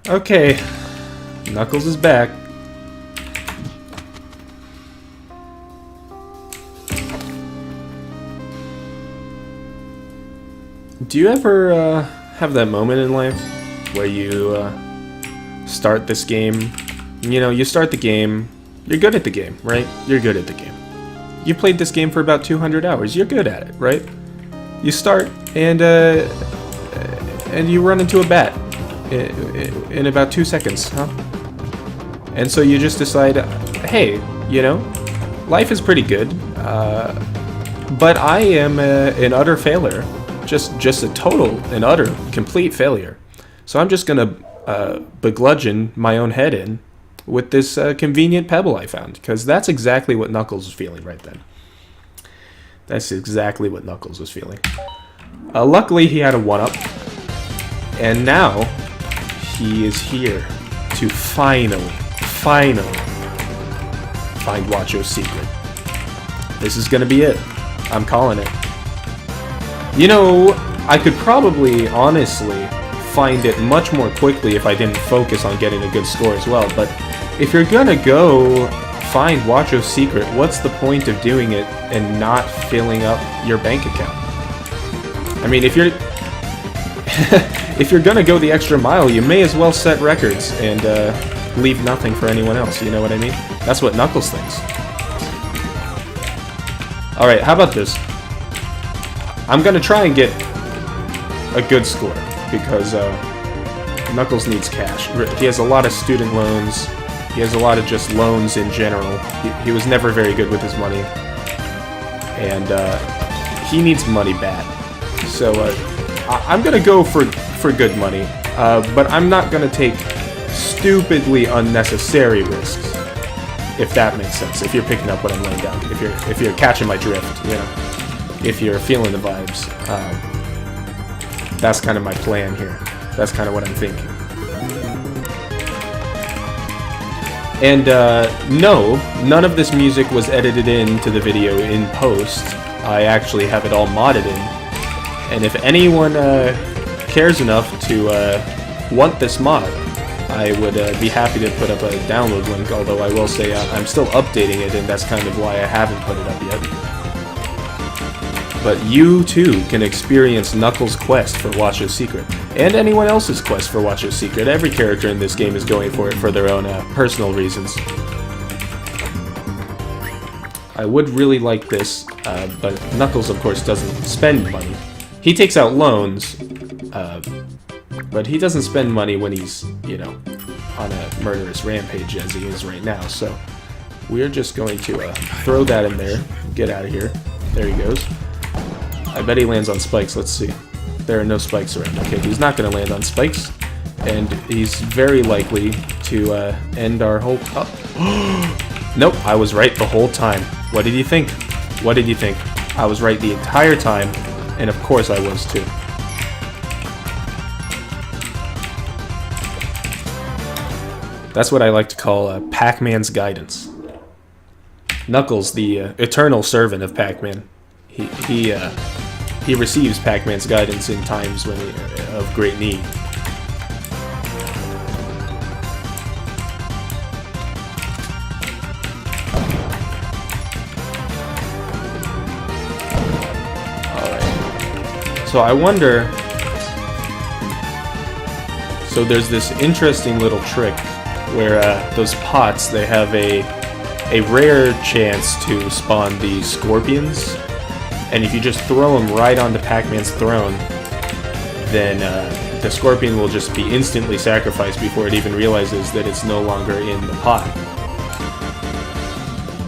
Okay, Knuckles is back. Do you ever have that moment in life where you start this game? You know, you start the game, you're good at the game, right? You're good at the game. You played this game for about 200 hours, you're good at it, right? You start and you run into a bat in about 2 seconds, huh? And so you just decide, hey, you know, life is pretty good, but I am an utter failure. Just a total and utter complete failure. So I'm just gonna begrudgeon my own head in with this convenient pebble I found, because that's exactly what Knuckles was feeling right then. That's exactly what Knuckles was feeling. Luckily he had a 1-up, and now he is here to finally find Waacho's secret. This is gonna be it. I'm calling it. You know, I could probably, honestly, find it much more quickly if I didn't focus on getting a good score as well, but if you're gonna go find Waacho's secret, what's the point of doing it and not filling up your bank account? I mean, if you're if you're gonna go the extra mile, you may as well set records and leave nothing for anyone else, you know what I mean? That's what Knuckles thinks. Alright, how about this? I'm gonna try and get a good score, because Knuckles needs cash. He has a lot of student loans, he has a lot of just loans in general. He was never very good with his money, and he needs money bad. So I'm gonna go for good money, but I'm not gonna take stupidly unnecessary risks, if that makes sense. If you're picking up what I'm laying down, if you're catching my drift, you know. If you're feeling the vibes, that's kind of my plan here. That's kind of what I'm thinking. And no, none of this music was edited into the video in post. I actually have it all modded in. And if anyone cares enough to want this mod, I would be happy to put up a download link, although I will say I'm still updating it, and that's kind of why I haven't put it up yet. But you, too, can experience Knuckles' quest for Waacho's secret, and anyone else's quest for Waacho's secret. Every character in this game is going for it for their own personal reasons. I would really like this, but Knuckles, of course, doesn't spend money. He takes out loans, but he doesn't spend money when he's, you know, on a murderous rampage as he is right now. So we're just going to throw that in there, get out of here. There he goes. I bet he lands on spikes. Let's see. There are no spikes around. Okay, he's not going to land on spikes. And he's very likely to end our whole... Oh. Nope, I was right the whole time. What did you think? What did you think? I was right the entire time. And of course I was too. That's what I like to call Pac-Man's guidance. Knuckles, the eternal servant of Pac-Man. He receives Pac-Man's guidance in times when of great need. Alright. So I wonder... So there's this interesting little trick where those pots, they have a rare chance to spawn the scorpions. And if you just throw them right onto Pac-Man's throne, then the scorpion will just be instantly sacrificed before it even realizes that it's no longer in the pot.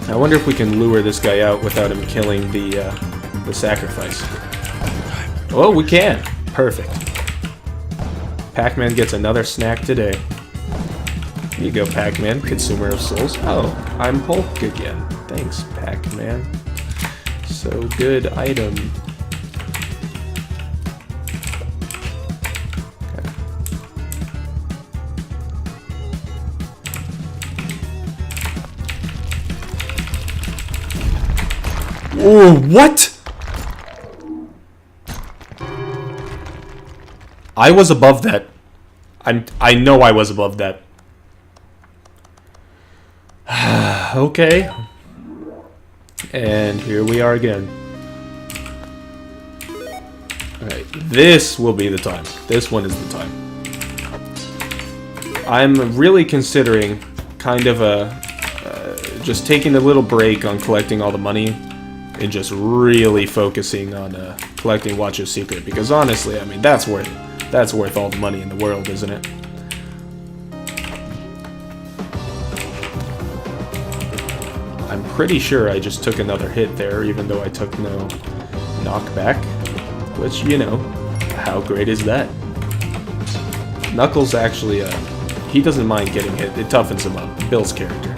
I wonder if we can lure this guy out without him killing the sacrifice. Oh, we can! Perfect. Pac-Man gets another snack today. Here you go, Pac-Man, consumer of souls. Oh, I'm Hulk again. Thanks, Pac-Man. So good item. Okay. Oh, what? I was above that. I know I was above that. Okay. And here we are again. Alright, this will be the time. This one is the time. I'm really considering kind of just taking a little break on collecting all the money and just really focusing on collecting Waacho's secret, because honestly, I mean, that's worth all the money in the world, isn't it? I'm pretty sure I just took another hit there, even though I took no knockback, which, you know, how great is that? Knuckles actually, he doesn't mind getting hit. It toughens him up. Bill's character.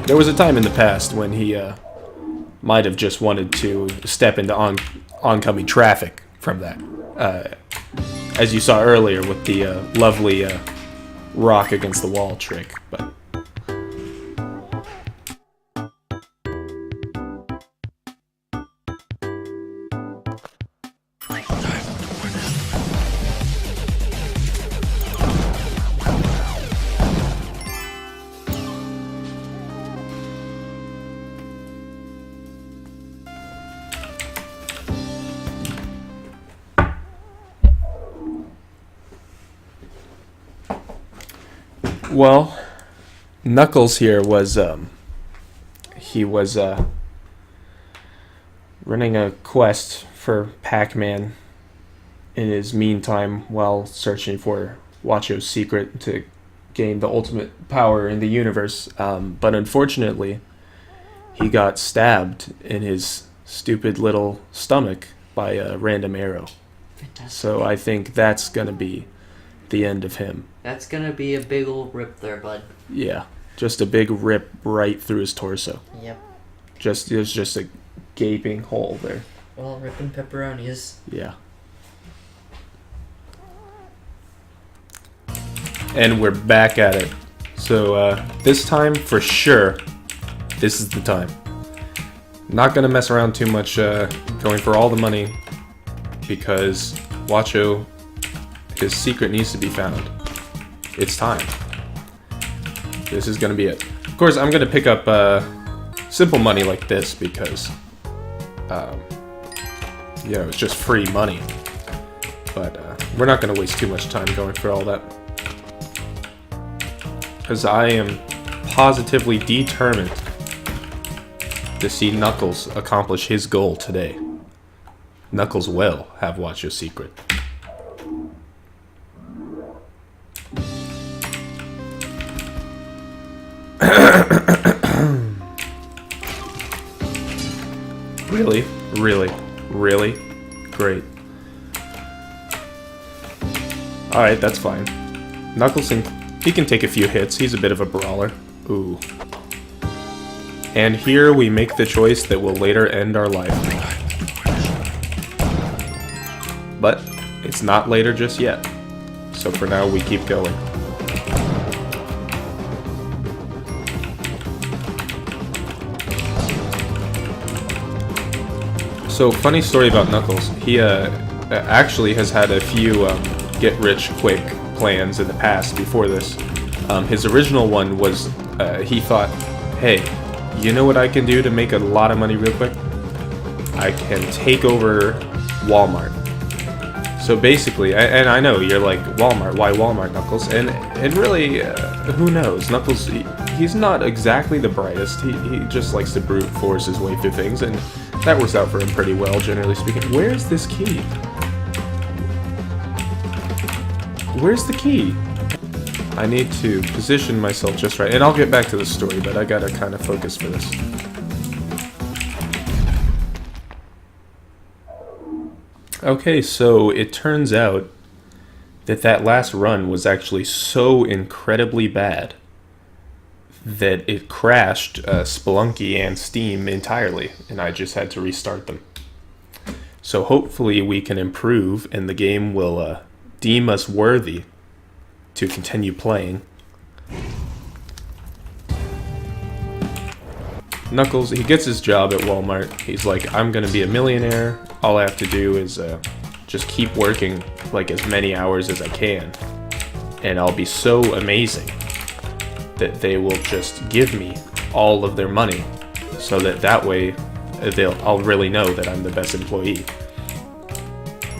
There was a time in the past when he might have just wanted to step into oncoming traffic from that. As you saw earlier with the lovely rock against the wall trick. But well, Knuckles here was, he was, running a quest for Pac-Man in his meantime while searching for Waacho's secret to gain the ultimate power in the universe. But unfortunately, he got stabbed in his stupid little stomach by a random arrow. Fantastic. So I think that's gonna be the end of him. That's gonna be a big old rip there, bud. Yeah, just a big rip right through his torso. Yep. There's just a gaping hole there. Well, ripping pepperonis. Yeah. And we're back at it. So this time, for sure, this is the time. Not gonna mess around too much, going for all the money, because Waacho, his secret needs to be found. It's time. This is gonna be it. Of course, I'm gonna pick up simple money like this because, you know, it's just free money. But we're not gonna waste too much time going through all that, because I am positively determined to see Knuckles accomplish his goal today. Knuckles will have Waacho's secret. Really? Really? Really? Great. Alright, that's fine. Knuckles, he can take a few hits. He's a bit of a brawler. Ooh. And here we make the choice that will later end our life. But it's not later just yet. So for now, we keep going. So, funny story about Knuckles. He actually has had a few get-rich-quick plans in the past before this. His original one was, he thought, hey, you know what I can do to make a lot of money real quick? I can take over Walmart. So basically, and I know you're like, Walmart, why Walmart, Knuckles? And really, who knows? Knuckles, he's not exactly the brightest. He just likes to brute force his way through things, and that works out for him pretty well, generally speaking. Where's this key? Where's the key? I need to position myself just right, and I'll get back to the story, but I gotta kind of focus for this. Okay, so it turns out that last run was actually so incredibly bad that it crashed Spelunky and Steam entirely, and I just had to restart them. So hopefully we can improve, and the game will deem us worthy to continue playing. Knuckles, he gets his job at Walmart. He's like, I'm gonna be a millionaire. All I have to do is just keep working like as many hours as I can, and I'll be so amazing that they will just give me all of their money, so that way I'll really know that I'm the best employee.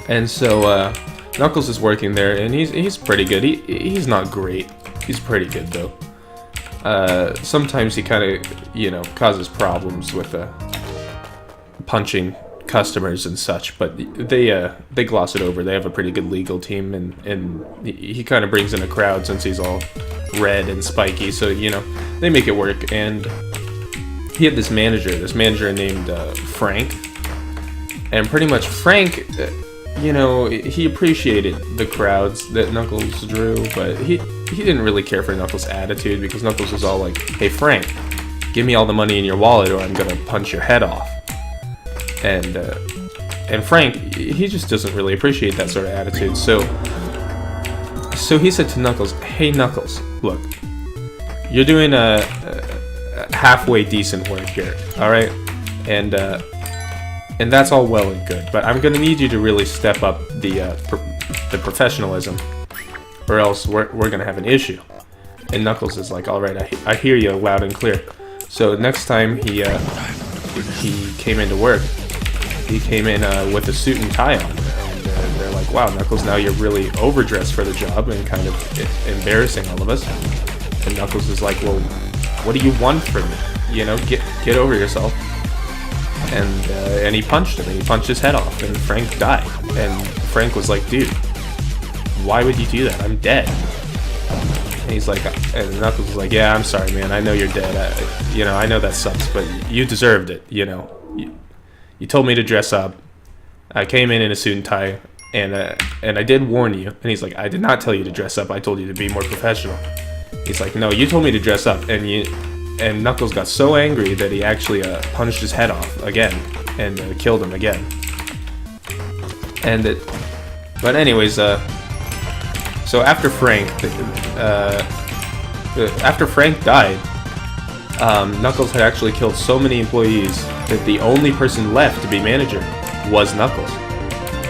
And so Knuckles is working there, and he's pretty good. He's not great. He's pretty good though. Sometimes he kind of causes problems with punching customers and such, but they gloss it over. They have a pretty good legal team, and he kind of brings in a crowd since he's all red and spiky, so they make it work. And he had this manager named Frank, and pretty much Frank, he appreciated the crowds that Knuckles drew, but he didn't really care for Knuckles' attitude, because Knuckles was all like, "Hey Frank, give me all the money in your wallet or I'm gonna punch your head off." And Frank, he just doesn't really appreciate that sort of attitude. So he said to Knuckles, "Hey Knuckles, look, you're doing a halfway decent work here, all right? And that's all well and good, but I'm gonna need you to really step up the professionalism, or else we're gonna have an issue." And Knuckles is like, "All right, I hear you loud and clear." So next time he came into work, he came in with a suit and tie on, and they're like, "Wow, Knuckles, now you're really overdressed for the job and kind of embarrassing all of us." And Knuckles is like, "Well, what do you want from me? Get over yourself." And he punched him, and he punched his head off, and Frank died. And Frank was like, "Dude, why would you do that? I'm dead." And he's like, and Knuckles was like, "Yeah, I'm sorry, man. I know you're dead. I know that sucks, but you deserved it. You told me to dress up. I came in a suit and tie, and I did warn you." And he's like, "I did not tell you to dress up. I told you to be more professional." He's like, "No, you told me to dress up." And Knuckles got so angry that he actually punched his head off again and killed him again. But anyways, so after Frank died, Knuckles had actually killed so many employees that the only person left to be manager was Knuckles.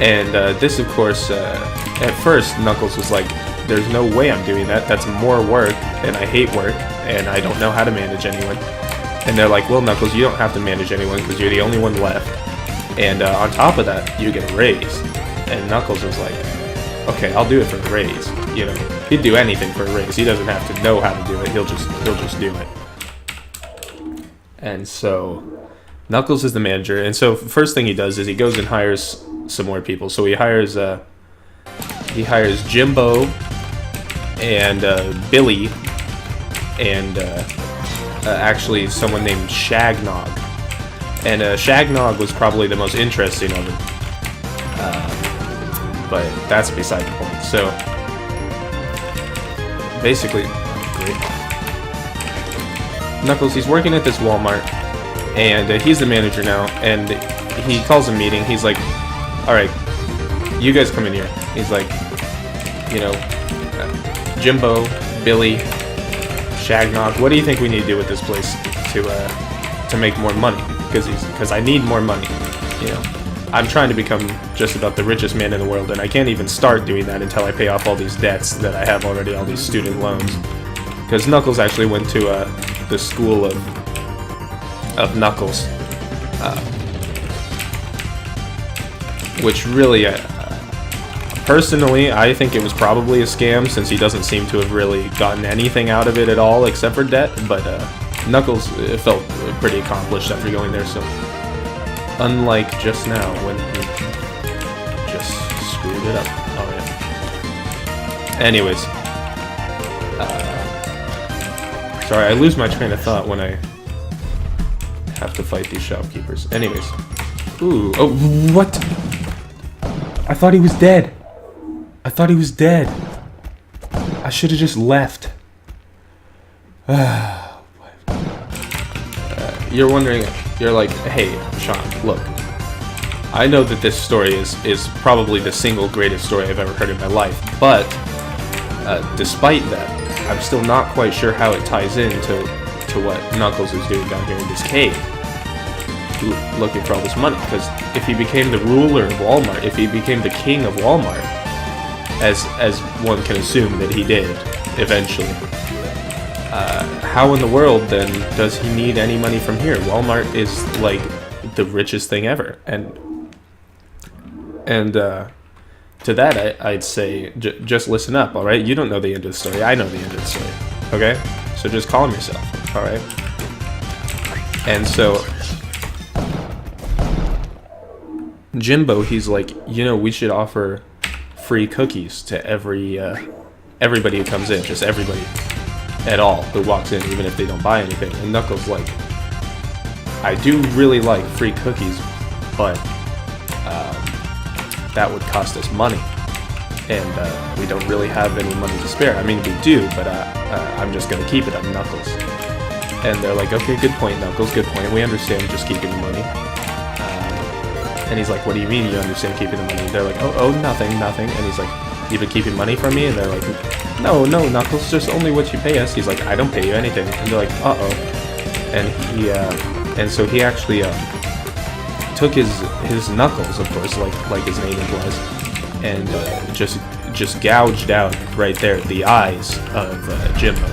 And this, of course, at first Knuckles was like, "There's no way I'm doing that. That's more work, and I hate work, and I don't know how to manage anyone." And they're like, "Well, Knuckles, you don't have to manage anyone because you're the only one left. And on top of that, you get a raise." And Knuckles was like, "Okay, I'll do it for a raise." He'd do anything for a raise. He doesn't have to know how to do it. He'll just do it. And so Knuckles is the manager, and so first thing he does is he goes and hires some more people. So he hires Jimbo and Billy and actually someone named Shagnog. And Shagnog was probably the most interesting of them, but that's beside the point. So basically, Knuckles, he's working at this Walmart, and he's the manager now, and he calls a meeting. He's like, "All right, you guys come in here." He's like, "Jimbo, Billy, Shagnog, what do you think we need to do with this place to make more money? Because I need more money. I'm trying to become just about the richest man in the world, and I can't even start doing that until I pay off all these debts that I have already, all these student loans." Because Knuckles actually went to the school of Knuckles, which really, personally, I think it was probably a scam, since he doesn't seem to have really gotten anything out of it at all except for debt. But Knuckles felt pretty accomplished after going there, so unlike just now when he just screwed it up. Alright. Anyways, sorry, I lose my train of thought when I have to fight these shopkeepers. Anyways. Ooh. Oh, what? I thought he was dead. I should have just left. You're wondering, you're like, "Hey, Sean, look. I know that this story is probably the single greatest story I've ever heard in my life, but despite that, I'm still not quite sure how it ties in to what Knuckles is doing down here in this cave." looking for all this money. Because if he became the ruler of Walmart, if he became the king of Walmart, as one can assume that he did eventually, how in the world then does he need any money from here? Walmart is like the richest thing ever, and to that I'd say just listen up, all right? You don't know the end of the story. I know the end of the story, okay? So just calm yourself, all right? And so Jimbo, he's like, you know, we should offer free cookies to everybody who comes in, just everybody at all who walks in, even if they don't buy anything. And Knuckles like, I do really like free cookies, but that would cost us money, and we don't really have any money to spare. I mean, we do, but I'm just gonna keep it. I'm Knuckles. And they're like, okay, good point, Knuckles, good point. We understand just keeping the money. And he's like, what do you mean you understand keeping the money? They're like, oh, nothing. And he's like, you've been keeping money from me? And they're like, no, Knuckles, just only what you pay us. He's like, I don't pay you anything. And they're like, uh-oh. And so he actually took his knuckles, of course, like his name implies, and just gouged out right there the eyes of Jimbo.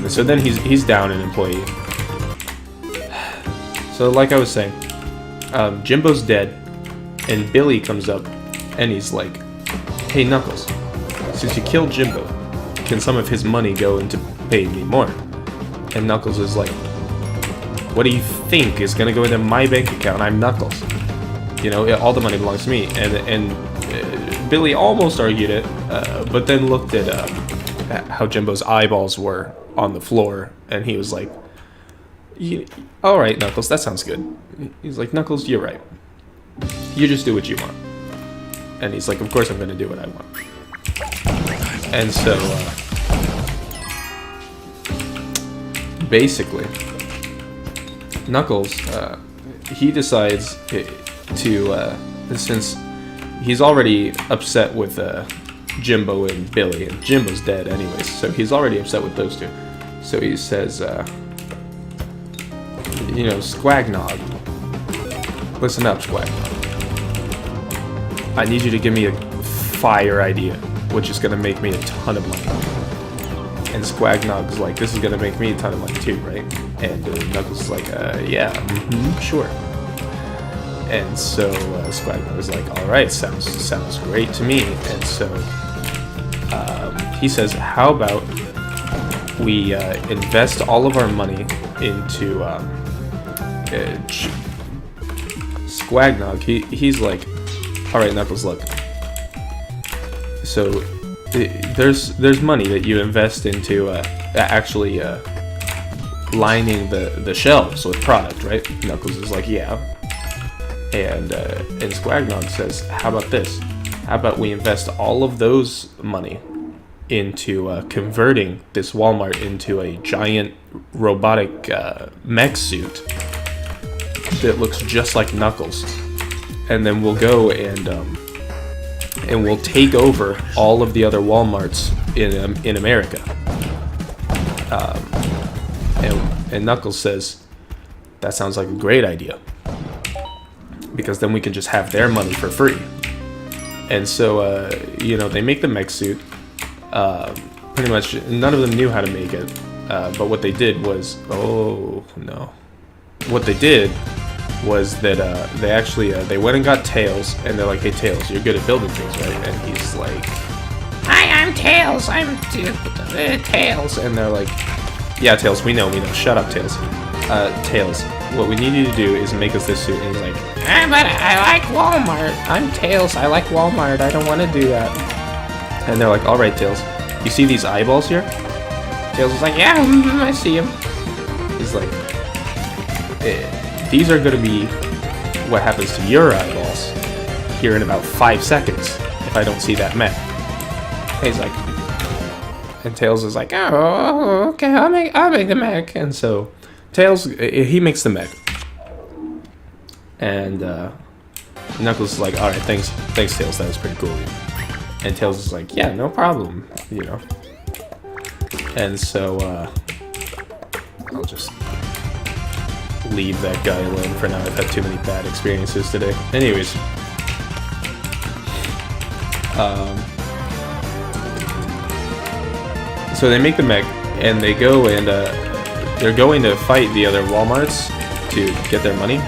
So then he's down an employee. So like I was saying, Jimbo's dead, and Billy comes up, and he's like, hey Knuckles, since you killed Jimbo, can some of his money go into paying me more? And Knuckles is like, what do you think is gonna go into my bank account? I'm Knuckles. You know, all the money belongs to me. And Billy almost argued it, but then looked at how Jimbo's eyeballs were on the floor, and he was like, all right, Knuckles, that sounds good. He's like, Knuckles, you're right. You just do what you want. And he's like, of course I'm gonna do what I want. And so, basically, Knuckles, he decides to, since he's already upset with Jimbo and Billy, and Jimbo's dead anyways, so he's already upset with those two. So he says, you know, Squagnog, listen up, Squagnog. I need you to give me a fire idea, which is going to make me a ton of money. And Squagnog's like, this is going to make me a ton of money too, right? And Knuckles is like, yeah, sure. And so Squagnog is like, all right, sounds great to me. And so he says, how about we invest all of our money into Squagnog. He's like, all right, Knuckles, look. So there's money that you invest into actually lining the shelves with product, right? Knuckles is like, yeah. And Squagnog says, how about this? How about we invest all of those money into converting this Walmart into a giant robotic mech suit that looks just like Knuckles, and then we'll go and we'll take over all of the other Walmarts in America. And Knuckles says, that sounds like a great idea, because then we can just have their money for free. And so you know, they make the mech suit. Pretty much none of them knew how to make it, but what they did was, what they did was that they actually they went and got Tails, and they're like, hey Tails, you're good at building things, right? And he's like, hi, I'm Tails, Tails. And they're like, yeah Tails, we know, shut up Tails. Tails, what we need you to do is make us this suit. And he's like, but I like Walmart, I'm Tails, I like Walmart, I don't want to do that. And they're like, all right Tails, you see these eyeballs here? Tails is like, yeah, I see them. He's like, these are going to be what happens to your eyeballs here in about 5 seconds if I don't see that mech. And he's like, and Tails is like, oh, okay, I'll make the mech. And so Tails, he makes the mech. And Knuckles is like, all right, thanks Tails, that was pretty cool. And Tails is like, yeah, no problem, you know. And so I'll just leave that guy alone for now. I've had too many bad experiences today. Anyways. So they make the mech, and they go and they're going to fight the other Walmarts to get their money.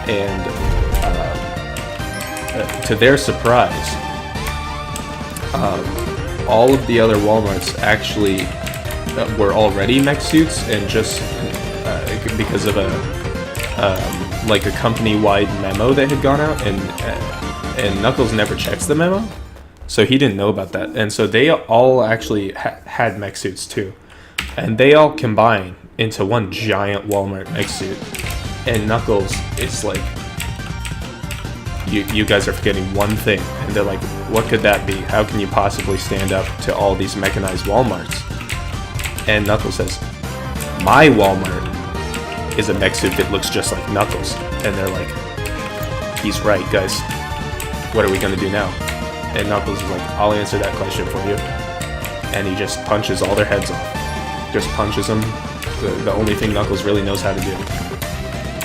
And to their surprise, all of the other Walmarts actually were already mech suits, and just because of a like a company-wide memo that had gone out, and Knuckles never checks the memo, so he didn't know about that, and so they all actually had mech suits too, and they all combine into one giant Walmart mech suit, and Knuckles is like, you guys are forgetting one thing, and they're like, what could that be? How can you possibly stand up to all these mechanized Walmarts? And Knuckles says, my Walmart is a mech suit that looks just like Knuckles. And they're like, he's right, guys. What are we gonna do now? And Knuckles is like, I'll answer that question for you. And he just punches all their heads off. Just punches them. The only thing Knuckles really knows how to do.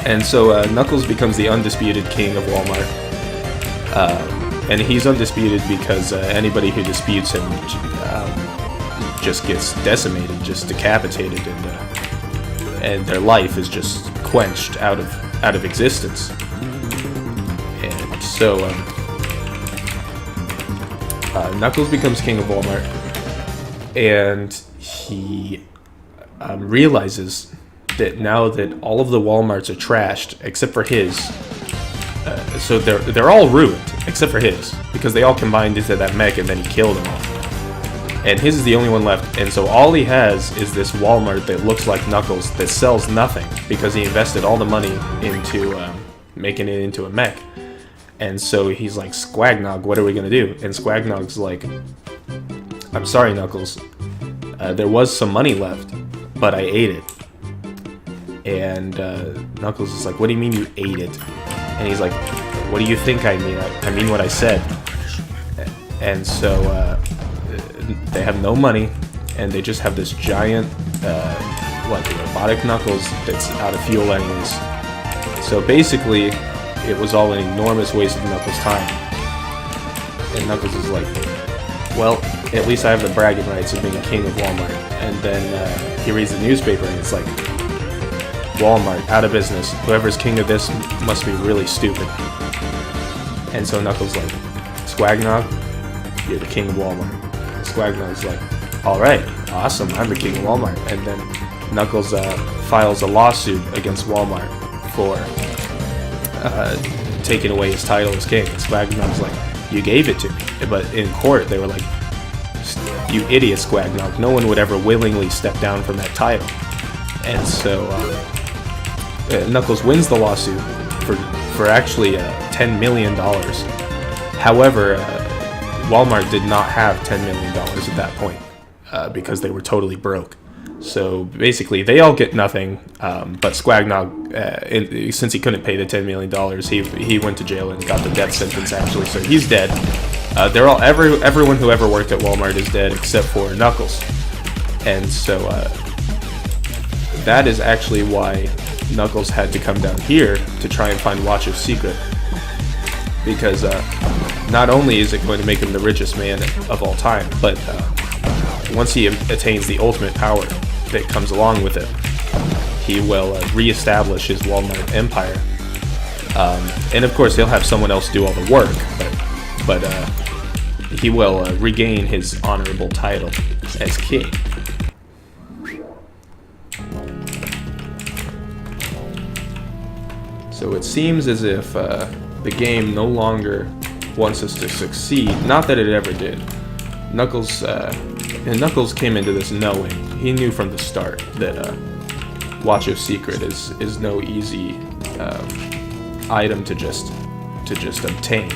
And so Knuckles becomes the undisputed king of Walmart. And he's undisputed because anybody who disputes him just gets decimated, just decapitated, and their life is just quenched out of existence. And so Knuckles becomes king of Walmart, and he realizes that now that all of the Walmarts are trashed except for his, so they're all ruined except for his, because they all combined into that mech and then he killed them all. And his is the only one left, and so all he has is this Walmart that looks like Knuckles that sells nothing because he invested all the money into making it into a mech. And so he's like, Squagnog, what are we gonna do? And Squagnog's like, I'm sorry, Knuckles, there was some money left, but I ate it. And Knuckles is like, what do you mean you ate it? And he's like, what do you think I mean? I mean what I said. And so they have no money, and they just have this giant, like robotic Knuckles that's out of fuel anyways. So basically, it was all an enormous waste of Knuckles' time. And Knuckles is like, well, at least I have the bragging rights of being king of Walmart. And then he reads the newspaper, and it's like, Walmart, out of business. Whoever's king of this must be really stupid. And so Knuckles like, Squagnog, you're the king of Walmart. And Squagnog's like, alright, awesome, I'm the king of Walmart. And then Knuckles files a lawsuit against Walmart for taking away his title as king. And Squagnog's like, you gave it to me. But in court, they were like, you idiot, Squagnog, no one would ever willingly step down from that title. And so Knuckles wins the lawsuit for actually $10 million. However, Walmart did not have $10 million at that point because they were totally broke. So basically, they all get nothing. But Squagnog, since he couldn't pay the $10 million, he went to jail and got the death sentence actually. So he's dead. They're all everyone who ever worked at Walmart is dead except for Knuckles. And so that is actually why Knuckles had to come down here to try and find Waacho's secret, because not only is it going to make him the richest man of all time, but once he attains the ultimate power that comes along with it, he will reestablish his Walmart empire, and of course he'll have someone else do all the work, but he will regain his honorable title as king. So it seems as if the game no longer wants us to succeed. Not that it ever did. Knuckles came into this knowing. He knew from the start that Waacho's secret is no easy item to just obtain.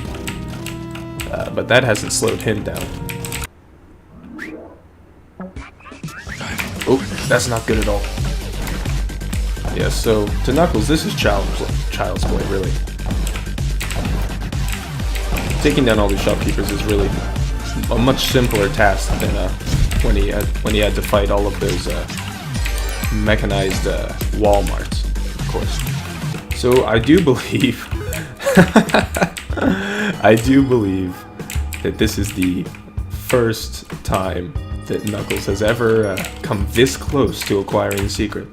But that hasn't slowed him down. Oh, that's not good at all. Yeah, so to Knuckles, this is child's play, really. Taking down all these shopkeepers is really a much simpler task than when he had to fight all of those mechanized Walmarts. Of course. So I do believe, I do believe that this is the first time that Knuckles has ever come this close to acquiring the secret.